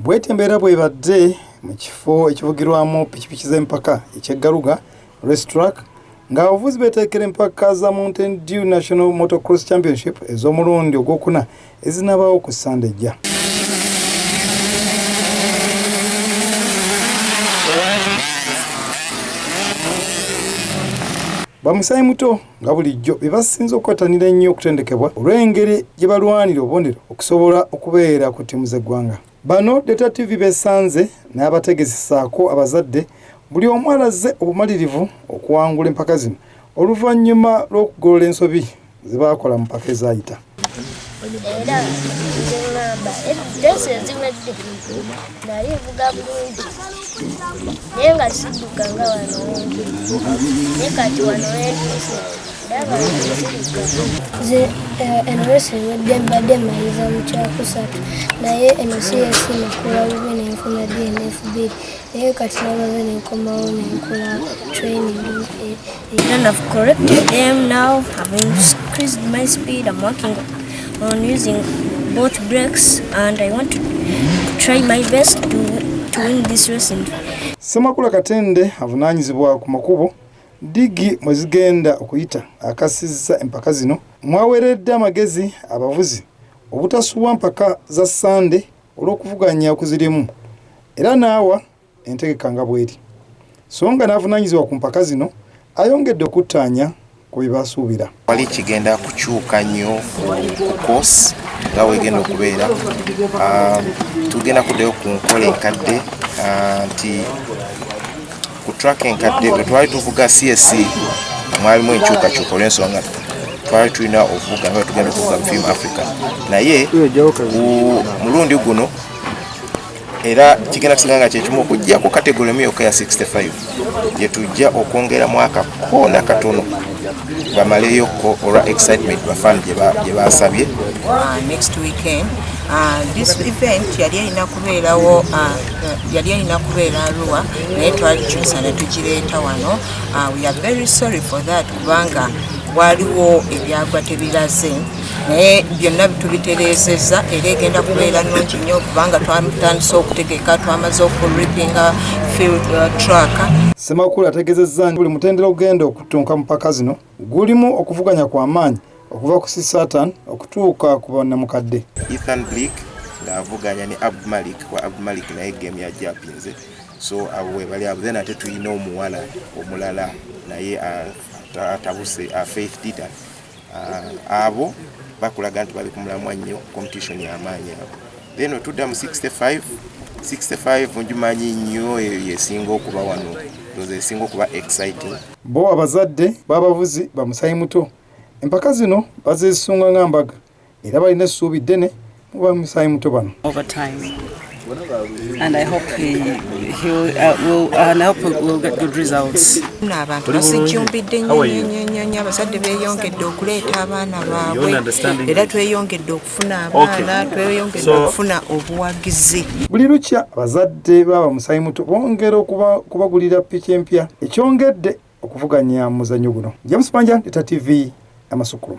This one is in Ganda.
Bwete embeera bwebadde mu kifo ekivugirwamu pikipiki z'empaka eky'Eggaluga racetrack ng'abavuzi beeteekera empaka za Mountain Dew National Motocross Championship ez'omulundi ogwokuna ezinabaawo ku Sande ejja. Bamusaayi muto nga bulijjo bye basinze okwetanira ennyo okutendekebwa olw'engeri gye balwanira obubonero okusobola okubeera ku ttiimu z'eggwanga. Bano Data TV besanze n'abategesesaako abazadde buli omu alaze obumalirivu okuwangula empaka zino oluvannyuma lw'okugolola ensobi ze baakola mu mpaka ezaayita. Era zingamba evidesi eziwedde nali nvuga bulungi naye nga sidduka nga wano naye kati wano wenduse ndaba nze enresi ewedde mbadde maliza mu kyakusatu naye eno CSC nakola bubi nenfuna DNF bbiri naye kati nabaze nenkomawo nenkola training. And I've corrected them now. I've increased my speed. I'm working on using both brakes and I want to try my best to win this racing. Semakula Katende avunaanyizibwa ku makubo digi mwe zigenda okuyita akasizza empaka zino mwaweeredde amagezi abavuzi obutasuwa mpaka za Sande olw'okuvuganya okuzirimu era naawa entegeka nga bweri so nga n'avunaanyizibwa ku mpaka zino ayongedde okuttaanya ku bye baasuubira. Wali kigenda kukyuka nnyo ku course nga weegenda okubeera tugenda kuddayo ku nkola enkadde nti ku track enkadde bwe twali tuvuga CSC mwalimu enkyukakyuka olw'ensonga twali tulina okuvuga nga tugenda okuvuga mu Film Africa naye mulundi guno era kigenda kusiganga kyekimu okujjako kategori emyuka ya 65 gye tujja okwongeramu akakoona katono bamaleyoko olwa excitement bafani gye basabye. Next weekend this event yali alina kubeera Arua naye twalikyusa ne tugireeta wano. We are very sorry for that kubanga waliwo ebyagwa tebiraze naye byonna tubitereezezza era egenda kubeera nnungi nnyo kubanga twatandise okutegeka twamaze okuripinga field track. Semakula ategeezezza nti buli mutendera ogenda okutunka mu mpaka zino gulimu okuvuganya kw'amaanyi okuva ku Satan okutuuka ku bannamukadde. Ethan Blick ng'avuganya ne Abdul Malik wa Abdul Malik naye game yajja apinze so abo we bali abo then ate tulina omuwala omulala naye atabuse Faith Dida abo bakulaga nti bali ku mulamwa nnyo competition y'amaanyi abo then tudda mu 65 njumanyi nnyo yesinga okuba wano doze esinga okuba exciting. Bo abazadde b'abavuzi bamusaayi muto empaka zino bazeesunga ng'ambaga era balina essuubi ddene mu bamusaayi muto bano. Over time and I hope we'll get good results. N'abantu basijumbidde nnyo abazadde beeyongedde okuleeta abaana baabwe era tweyongedde okufuna abaana tweyongedde okufuna obuwagizi. Buli lukya abazadde baba musaayi muto bongera okubagulira piki empya ekyongedde okuvuganya muzannyo guno. James Panja, Data TV, Amasukulu.